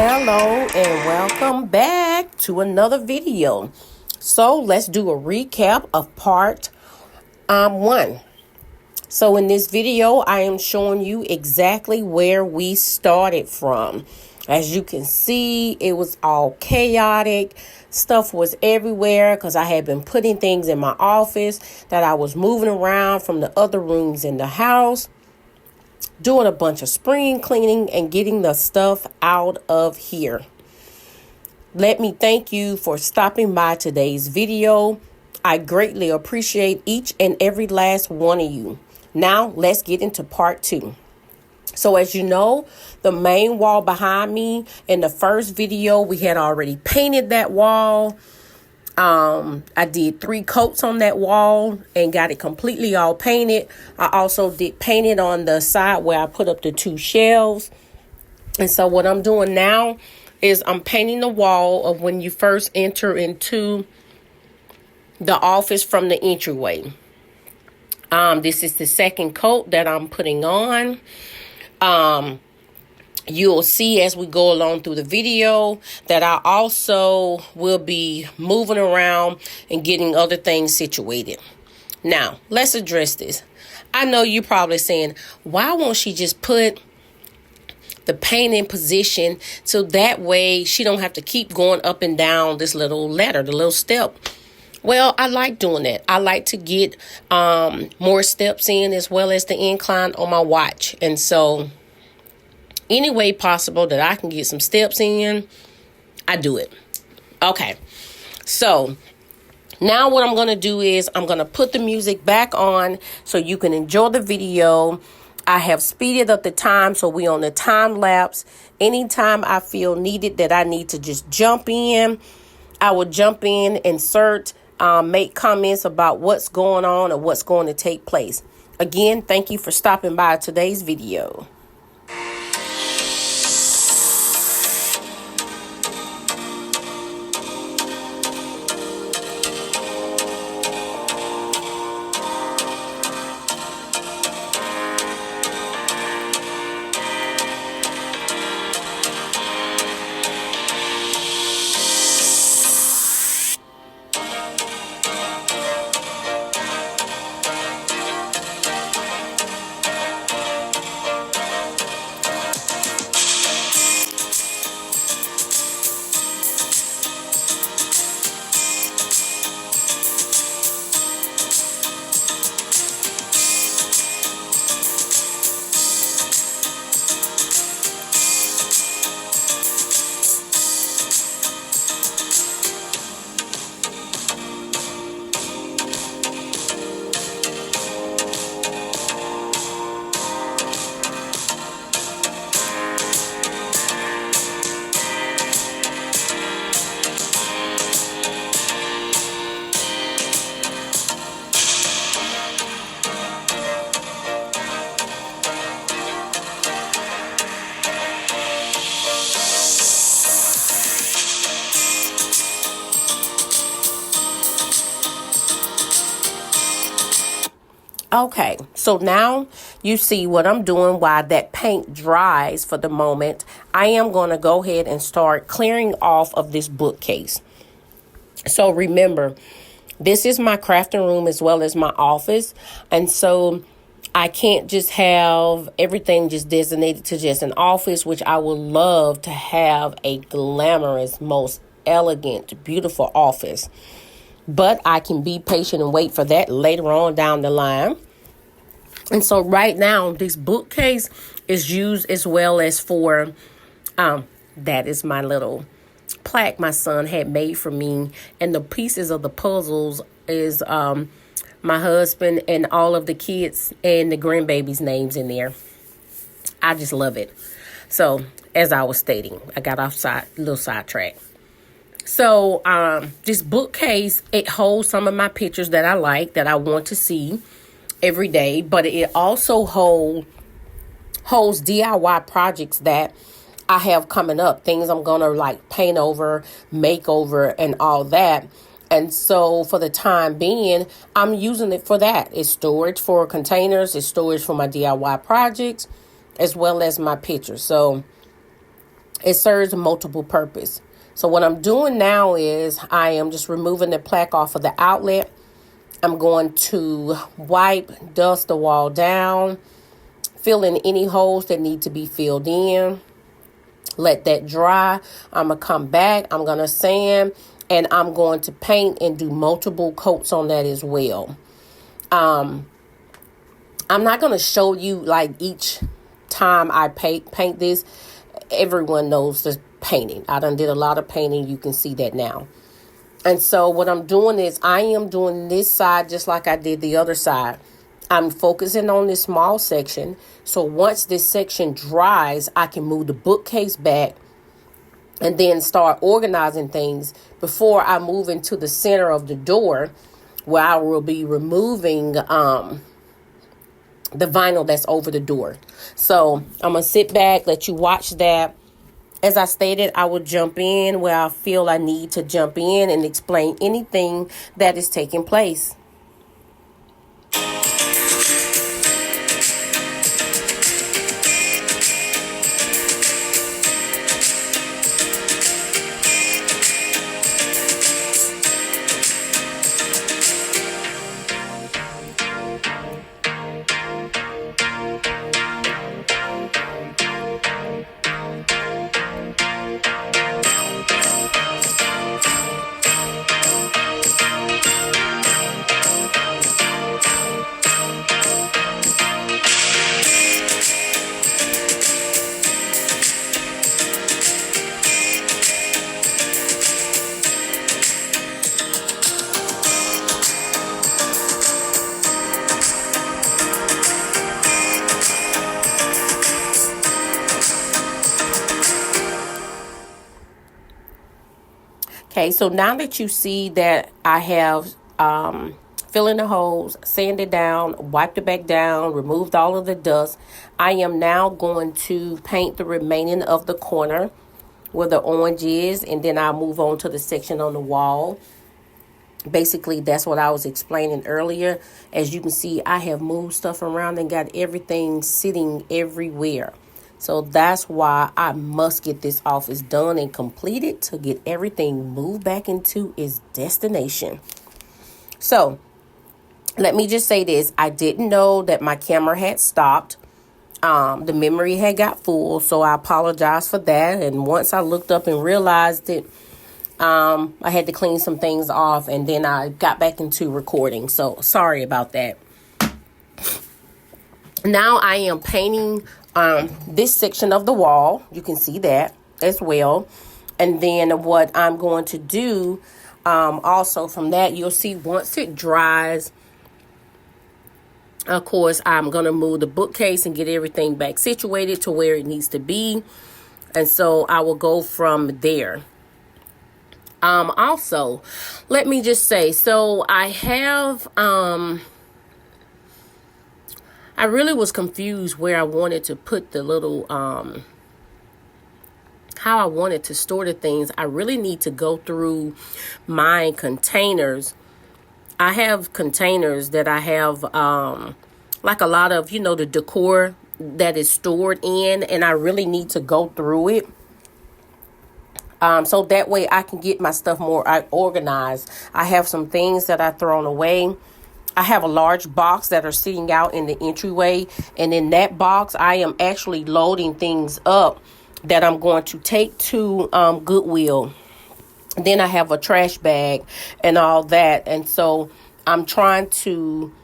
Hello and welcome back to another video. So let's do a recap of part 1. So in this video, I am showing you exactly where we started from. As you can see, it was all chaotic. Stuff was everywhere because I had been putting things in my office that I was moving around from the other rooms in the house, doing a bunch of spring cleaning and getting the stuff out of here. Let me thank you for stopping by today's video. I greatly appreciate each and every last one of you. Now let's get into part 2. So as you know, the main wall behind me in the first video, we had already painted that wall. I did 3 coats on that wall and got it completely all painted. I also did paint it on the side where I put up the 2 shelves. And so what I'm doing now is I'm painting the wall of when you first enter into the office from the entryway. This is the second coat that I'm putting on. You'll see as we go along through the video that I also will be moving around and getting other things situated. Now, let's address this. I know you're probably saying, why won't she just put the paint in position so that way she don't have to keep going up and down this little ladder, the little step? Well, I like doing that. I like to get more steps in as well as the incline on my watch. And so any way possible that I can get some steps in, I do it. Okay, so now what I'm going to do is I'm going to put the music back on so you can enjoy the video. I have speeded up the time, so we on the time lapse. Anytime I feel needed that I need to just jump in, I will jump in, insert, make comments about what's going on or what's going to take place. Again, thank you for stopping by today's video. Okay, so now you see what I'm doing while that paint dries for the moment. I am going to go ahead and start clearing off of this bookcase. So remember, this is my crafting room as well as my office. And so I can't just have everything just designated to just an office, which I would love to have a glamorous, most elegant, beautiful office. But I can be patient and wait for that later on down the line. And so right now, this bookcase is used as well as for, that is my little plaque my son had made for me. And the pieces of the puzzles is my husband and all of the kids and the grandbabies' names in there. I just love it. So as I was stating, I got off little sidetrack. So this bookcase, it holds some of my pictures that I like, that I want to see every day. But it also holds DIY projects that I have coming up. Things I'm going to like paint over, make over, and all that. And so for the time being, I'm using it for that. It's storage for containers. It's storage for my DIY projects, as well as my pictures. So It serves multiple purpose. So what I'm doing now is I am just removing the plaque off of the outlet. I'm going to wipe, dust the wall down, fill in any holes that need to be filled in. Let that dry. I'm going to come back. I'm going to sand, and I'm going to paint and do multiple coats on that as well. I'm not going to show you like each time I paint this. Everyone knows the painting. I done did a lot of painting. You can see that now. And so what I'm doing is I am doing this side just like I did the other side. I'm focusing on this small section. So once this section dries, I can move the bookcase back and then start organizing things before I move into the center of the door, where I will be removing the vinyl that's over the door. So I'm going to sit back, let you watch that. As I stated, I will jump in where I feel I need to jump in and explain anything that is taking place. Okay, so now that you see that I have filled in the holes, sanded down, wiped it back down, removed all of the dust, I am now going to paint the remaining of the corner where the orange is, and then I'll move on to the section on the wall. Basically, that's what I was explaining earlier. As you can see, I have moved stuff around and got everything sitting everywhere. So that's why I must get this office done and completed to get everything moved back into its destination. So let me just say this. I didn't know that my camera had stopped. The memory had got full, so I apologize for that. And once I looked up and realized it, I had to clean some things off, and then I got back into recording. So sorry about that. Now I am painting this section of the wall. You can see that as well. And then what I'm going to do also from that, you'll see once it dries, of course, I'm going to move the bookcase and get everything back situated to where it needs to be. And so I will go from there. Also, let me just say, so I have, I really was confused where I wanted to put the little, how I wanted to store the things. I really need to go through my containers. I have containers that I have, like a lot of, the decor that is stored in, and I really need to go through it. So that way I can get my stuff more organized. I have some things that I've thrown away. I have a large box that are sitting out in the entryway. And in that box, I am actually loading things up that I'm going to take to Goodwill. Then I have a trash bag and all that. And so I'm trying to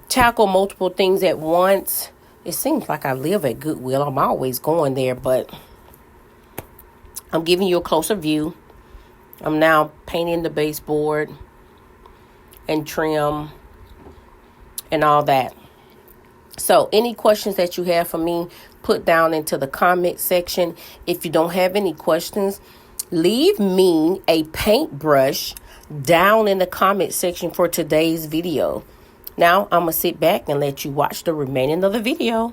tackle multiple things at once. It seems like I live at Goodwill. I'm always going there, but I'm giving you a closer view. I'm now painting the baseboard and trim and all that. So any questions that you have for me, put down into the comment section. If you don't have any questions, leave me a paintbrush down in the comment section for today's video. Now I'm going to sit back and let you watch the remaining of the video.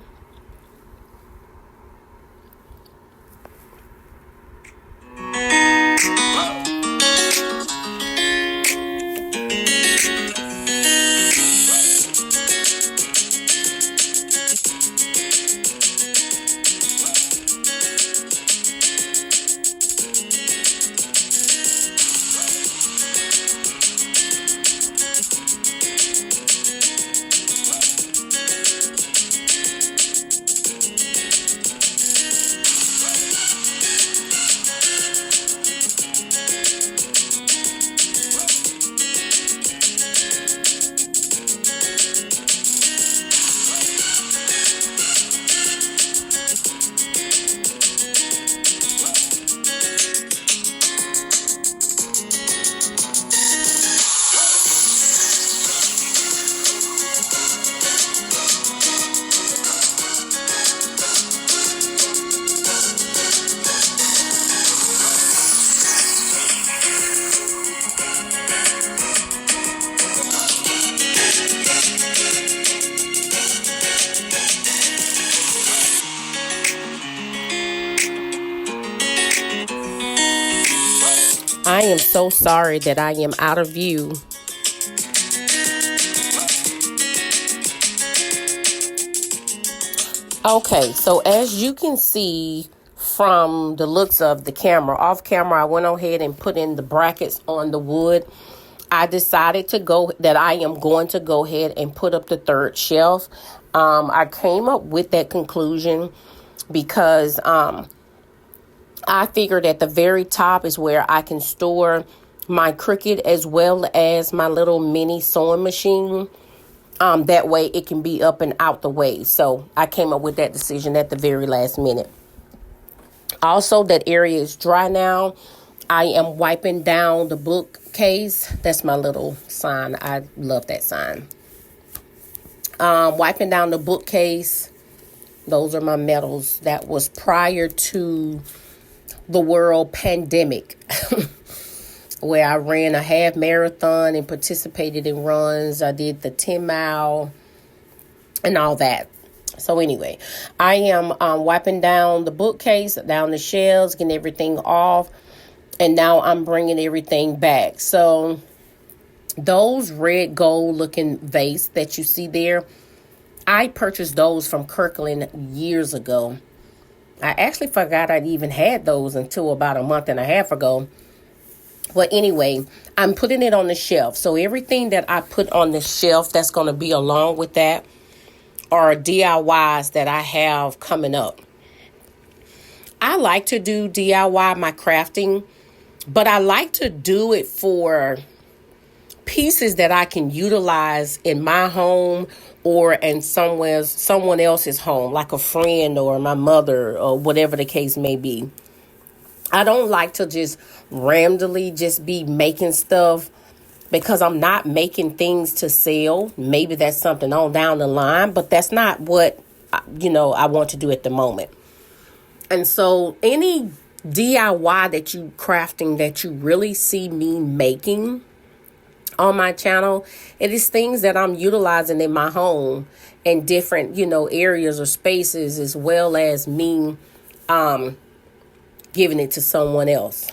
I am so sorry that I am out of view. Okay, so as you can see from the looks of the camera, off camera, I went ahead and put in the brackets on the wood. I decided that I am going to go ahead and put up the third shelf. I came up with that conclusion because I figured at the very top is where I can store my Cricut as well as my little mini sewing machine. That way it can be up and out the way. So I came up with that decision at the very last minute. Also, that area is dry now. I am wiping down the bookcase. That's my little sign. I love that sign. Wiping down the bookcase. Those are my medals. That was prior to the world pandemic, where I ran a half marathon and participated in runs. I did the 10-mile and all that. So anyway, I am wiping down the bookcase, down the shelves, getting everything off. And now I'm bringing everything back. So those red gold looking vase that you see there, I purchased those from Kirkland years ago. I actually forgot I even had those until about a month and a half ago. But anyway, I'm putting it on the shelf. So everything that I put on the shelf that's going to be along with that are DIYs that I have coming up. I like to do DIY my crafting, but I like to do it for pieces that I can utilize in my home or in someone else's home, like a friend or my mother or whatever the case may be. I don't like to just randomly just be making stuff because I'm not making things to sell. Maybe that's something on down the line, but that's not what, I want to do at the moment. And so any DIY that you crafting that you really see me making on my channel, it is things that I'm utilizing in my home in different, areas or spaces, as well as me giving it to someone else.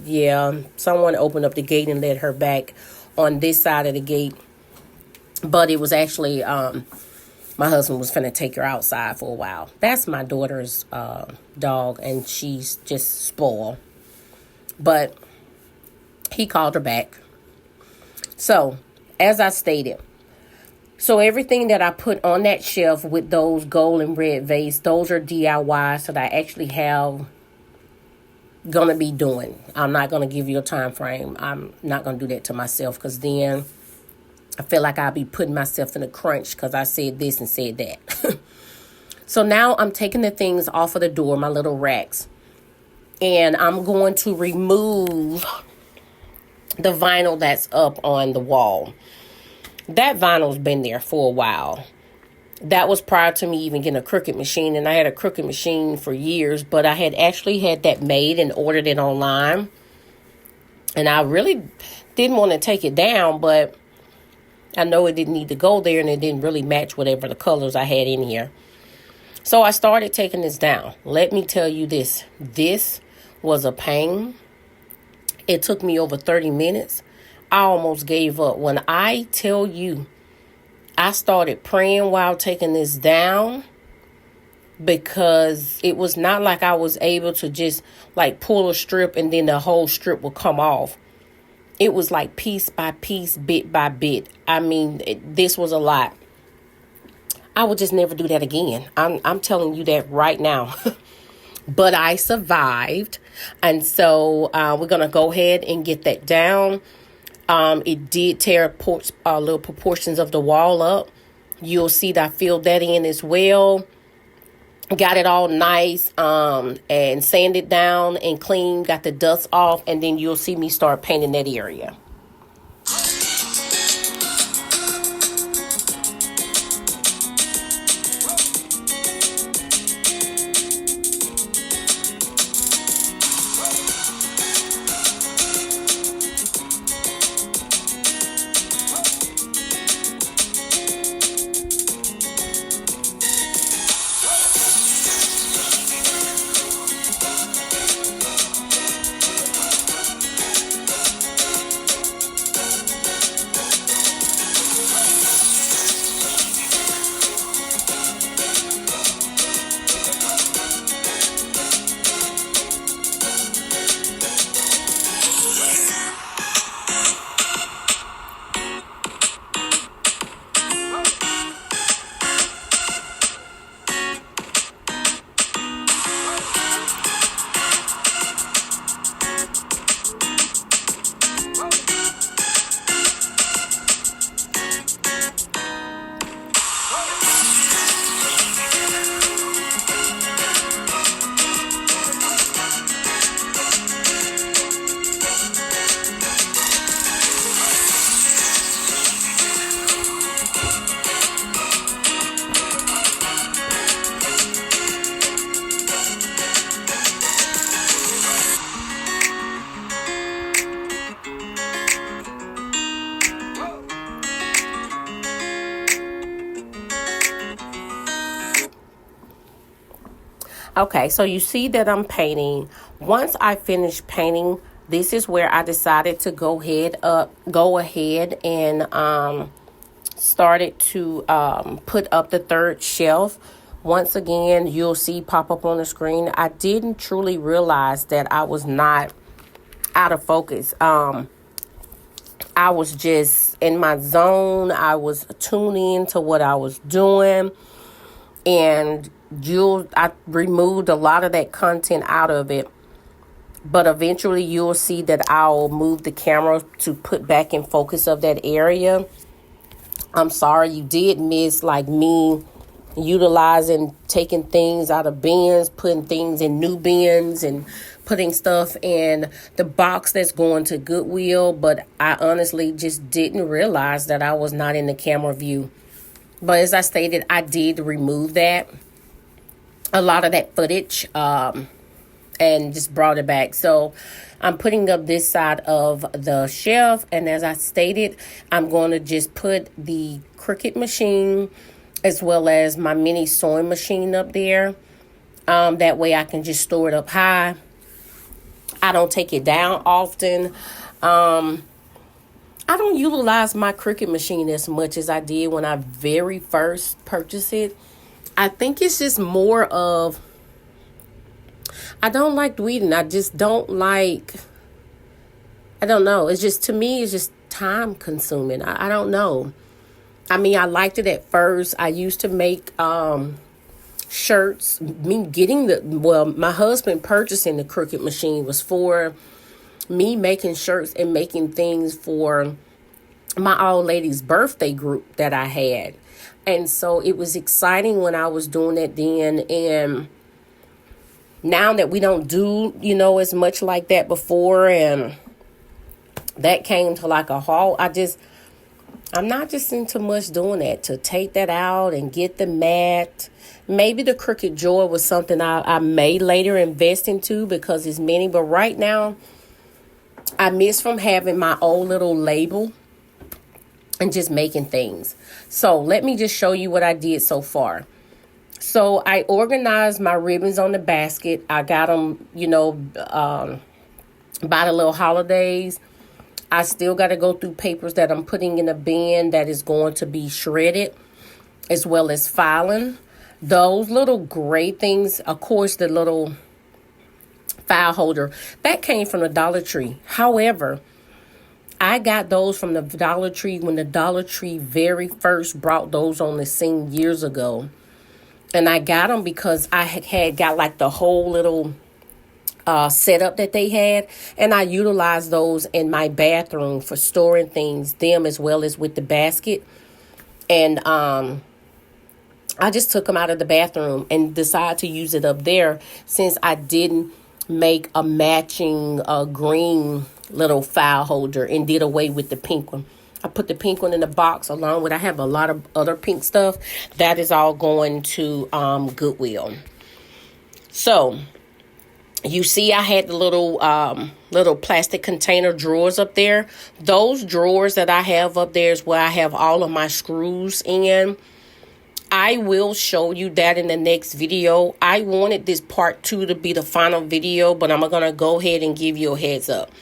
Yeah, someone opened up the gate and let her back on this side of the gate. But it was actually, my husband was finna take her outside for a while. That's my daughter's dog, and she's just spoiled. But he called her back. So, as I stated, so everything that I put on that shelf with those gold and red vase, those are DIYs that I actually have going to be doing. I'm not going to give you a time frame. I'm not going to do that to myself because then I feel like I'll be putting myself in a crunch because I said this and said that. So now I'm taking the things off of the door, my little racks, and I'm going to remove the vinyl that's up on the wall. That vinyl's been there for a while. That was prior to me even getting a Cricut machine, and I had a Cricut machine for years, but I had actually had that made and ordered it online. And I really didn't want to take it down, but I know it didn't need to go there, and it didn't really match whatever the colors I had in here. So I started taking this down. Let me tell you this. This was a pain. It took me over 30 minutes. I almost gave up. When I tell you, I started praying while taking this down because it was not like I was able to just like pull a strip and then the whole strip would come off. It was like piece by piece, bit by bit. I mean, this was a lot. I would just never do that again. I'm telling you that right now. But I survived. And so we're going to go ahead and get that down. It did tear little proportions of the wall up. You'll see that I filled that in as well. Got it all nice and sanded down and clean. Got the dust off. And then you'll see me start painting that area. Okay, so you see that I'm painting. Once I finish painting, this is where I decided to go ahead and started to put up the third shelf. Once again, you'll see pop up on the screen. I didn't truly realize that I was not out of focus. I was just in my zone. I was tuning to what I was doing, and I removed a lot of that content out of it. But eventually you'll see that I'll move the camera to put back in focus of that area. I'm sorry you did miss like me utilizing taking things out of bins, putting things in new bins, and putting stuff in the box that's going to Goodwill. But I honestly just didn't realize that I was not in the camera view. But as I stated, I did remove a lot of that footage, and just brought it back. So I'm putting up this side of the shelf, and as I stated, I'm going to just put the Cricut machine as well as my mini sewing machine up there. That way I can just store it up high. I don't take it down often. I don't utilize my Cricut machine as much as I did when I very first purchased it. I think it's just more of, I don't like weeding. I just don't like, I don't know. It's just, to me, it's just time consuming. I don't know. I mean, I liked it at first. I used to make shirts. My husband purchasing the Cricut machine was for me making shirts and making things for my old lady's birthday group that I had. And so it was exciting when I was doing that then. And now that we don't do, as much like that before, and that came to like a halt, I'm not just into much doing that, to take that out and get the mat. Maybe the Cricut Joy was something I may later invest into because it's many. But right now, I miss from having my own little label and just making things. So let me just show you what I did so far. So I organized my ribbons on the basket. I got them, by the little holidays. I still got to go through papers that I'm putting in a bin that is going to be shredded, as well as filing. Those little gray things, of course, the little file holder, that came from the Dollar Tree. However, I got those from the Dollar Tree when the Dollar Tree very first brought those on the scene years ago. And I got them because I had got like the whole little setup that they had. And I utilized those in my bathroom for storing things, them as well as with the basket. And I just took them out of the bathroom and decided to use it up there since I didn't make a matching green little file holder and did away with the pink one. I put the pink one in the box along with, I have a lot of other pink stuff. That is all going to Goodwill. So you see I had the little plastic container drawers up there. Those drawers that I have up there is where I have all of my screws in. I will show you that in the next video. I wanted this part 2 to be the final video, but I'm going to go ahead and give you a heads up.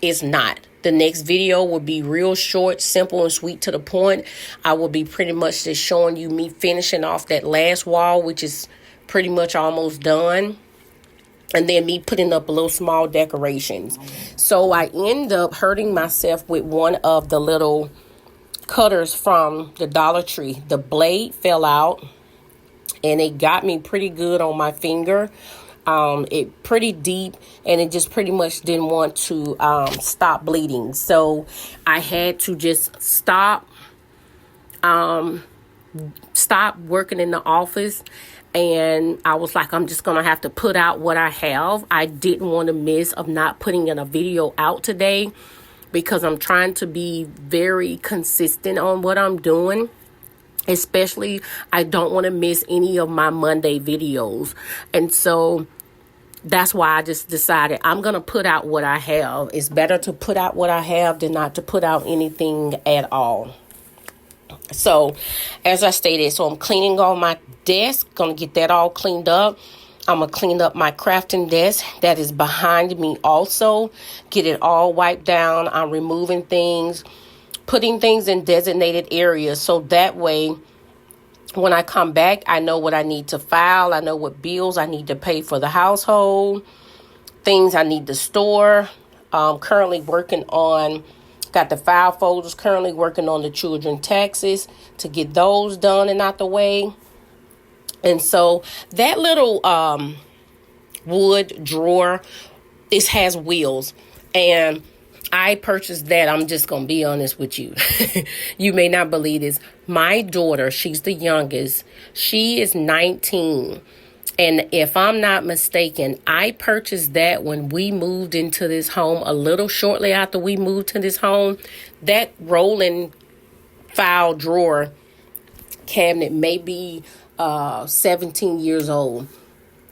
It's not. The next video will be real short, simple, and sweet to the point. I will be pretty much just showing you me finishing off that last wall, which is pretty much almost done. And then me putting up a little small decorations. So I end up hurting myself with one of the little cutters from the Dollar Tree. The blade fell out and it got me pretty good on my finger. It pretty deep, and it just pretty much didn't want to stop bleeding. So I had to just stop working in the office. And I was like, I'm just going to have to put out what I have. I didn't want to miss of not putting in a video out today because I'm trying to be very consistent on what I'm doing. Especially, I don't want to miss any of my Monday videos. And so that's why I just decided I'm going to put out what I have. It's better to put out what I have than not to put out anything at all. So, as I stated, so I'm cleaning all my desk. Going to get that all cleaned up. I'm going to clean up my crafting desk that is behind me also. Get it all wiped down. I'm removing things, putting things in designated areas. So that way, when I come back, I know what I need to file. I know what bills I need to pay for the household, things I need to store. Currently working on, got the file folders, currently working on the children taxes to get those done and out the way. And so that little wood drawer, it has wheels. And I purchased that. I'm just going to be honest with you. You may not believe this. My daughter, she's the youngest. She is 19. And if I'm not mistaken, I purchased that when we moved into this home, a little shortly after we moved to this home. That rolling file drawer cabinet may be 17 years old.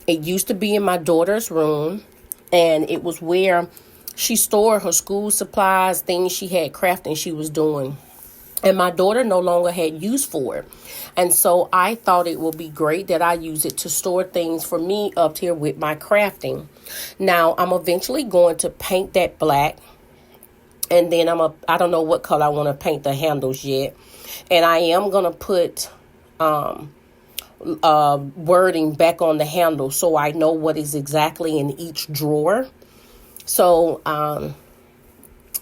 It used to be in my daughter's room, and it was where she stored her school supplies, things she had crafting she was doing. And my daughter no longer had use for it. And so I thought it would be great that I use it to store things for me up here with my crafting. Now, I'm eventually going to paint that black. And then I don't know what color I want to paint the handles yet. And I am going to put wording back on the handle so I know what is exactly in each drawer. So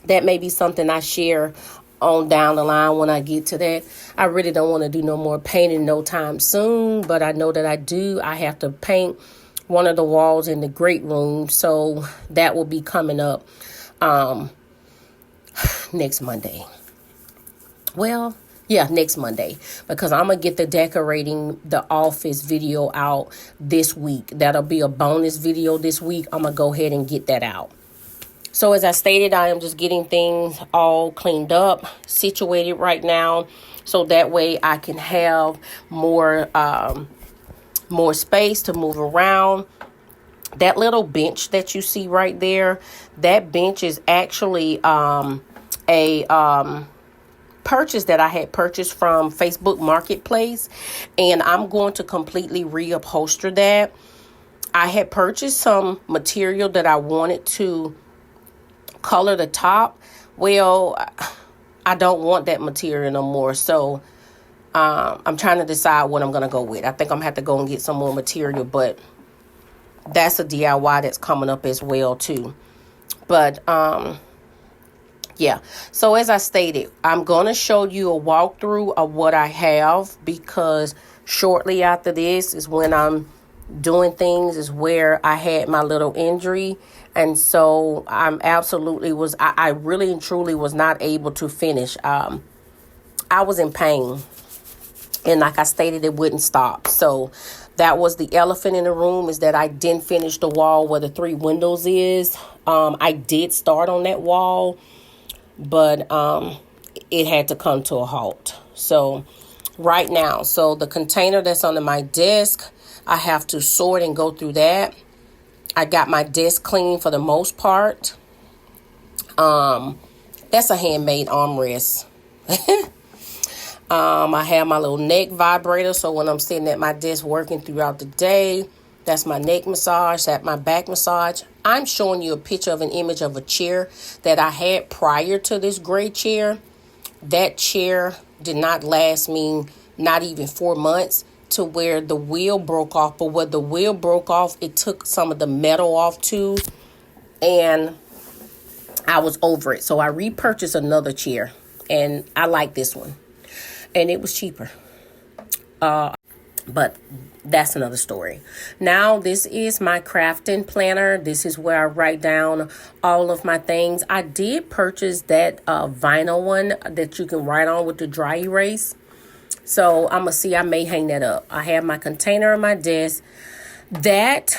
that may be something I share on down the line when I get to that. I really don't want to do no more painting no time soon, but I know that I have to paint one of the walls in the great room, so that will be coming up next Monday. Well, yeah, next Monday, because I'm going to get the decorating the office video out this week. That'll be a bonus video this week. I'm going to go ahead and get that out. So as I stated, I am just getting things all cleaned up, situated right now, so that way I can have more space to move around. That little bench that you see right there, that bench is actually a purchase that I had purchased from Facebook Marketplace, and I'm going to completely reupholster that. I had purchased some material that I wanted to color the top. Well, I don't want that material no more, so I'm trying to decide what I'm going to go with. I think I'm going to have to go and get some more material, but that's a DIY that's coming up as well too. But yeah, so as I stated, I'm going to show you a walkthrough of what I have, because shortly after this is when I'm doing things, is where I had my little injury. And so I really and truly was not able to finish. I was in pain. And like I stated, it wouldn't stop. So that was the elephant in the room, is that I didn't finish the wall where the 3 windows is. I did start on that wall, but it had to come to a halt. So right now, so the container that's under my desk, I have to sort and go through that. I got my desk clean for the most part. That's a handmade armrest. I have my little neck vibrator, so when I'm sitting at my desk working throughout the day, that's my neck massage, that's my back massage. I'm showing you a picture of an image of a chair that I had prior to this gray chair. That chair did not last me not even 4 months, to where the wheel broke off. But where the wheel broke off, it took some of the metal off too, and I was over it. So I repurchased another chair, and I like this one, and it was cheaper. But that's another story. Now, this is my crafting planner. This is where I write down all of my things. I did purchase that vinyl one that you can write on with the dry erase. So I'm going to see, I may hang that up. I have my container on my desk. That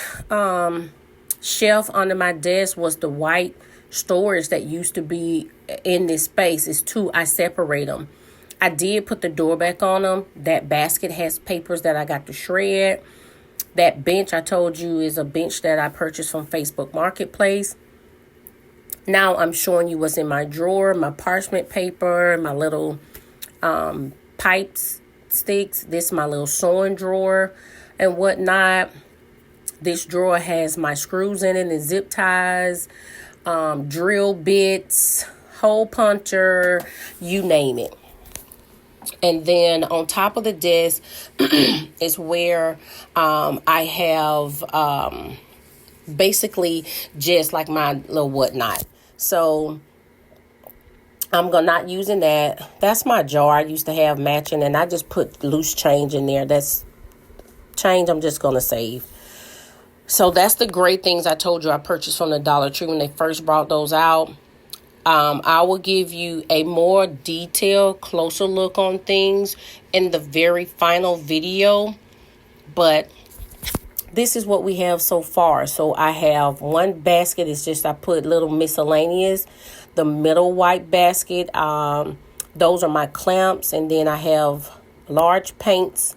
shelf under my desk was the white storage that used to be in this space. It's 2. I separate them. I did put the door back on them. That basket has papers that I got to shred. That bench I told you is a bench that I purchased from Facebook Marketplace. Now I'm showing you what's in my drawer, my parchment paper, my little pipes, sticks. This is my little sewing drawer and whatnot. This drawer has my screws in it and zip ties, drill bits, hole puncher, you name it. And then on top of the desk is where I have basically just like my little whatnot. So I'm not using that. That's my jar I used to have matching, and I just put loose change in there. That's change I'm just going to save. So that's the great things I told you I purchased from the Dollar Tree when they first brought those out. I will give you a more detailed, closer look on things in the very final video. But this is what we have so far. So I have one basket. It's just I put little miscellaneous. The middle white basket, those are my clamps. And then I have large paints.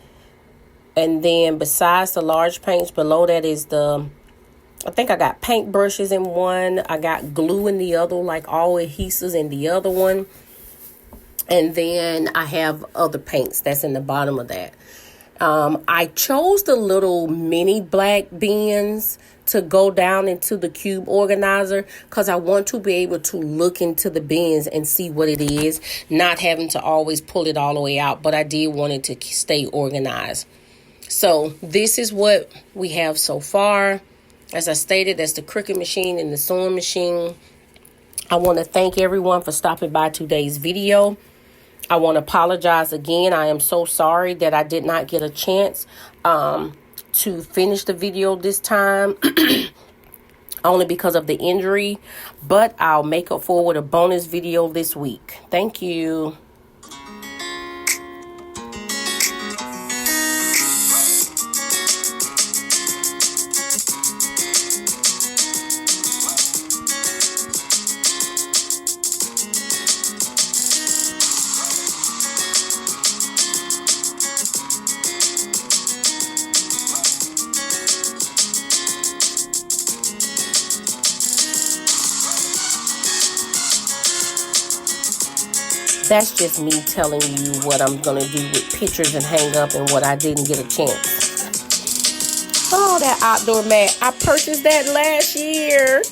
And then besides the large paints, below that is I think I got paint brushes in one. I got glue in the other, like all adhesives in the other one. And then I have other paints that's in the bottom of that. I chose the little mini black bins to go down into the cube organizer because I want to be able to look into the bins and see what it is, not having to always pull it all the way out. But I did want it to stay organized. So this is what we have so far. As I stated, that's the Cricut machine and the sewing machine. I want to thank everyone for stopping by today's video. I want to apologize again. I am so sorry that I did not get a chance to finish the video this time. Only because of the injury. But I'll make up for it with a bonus video this week. Thank you. That's just me telling you what I'm going to do with pictures and hang up and what I didn't get a chance. Oh, that outdoor mat. I purchased that last year.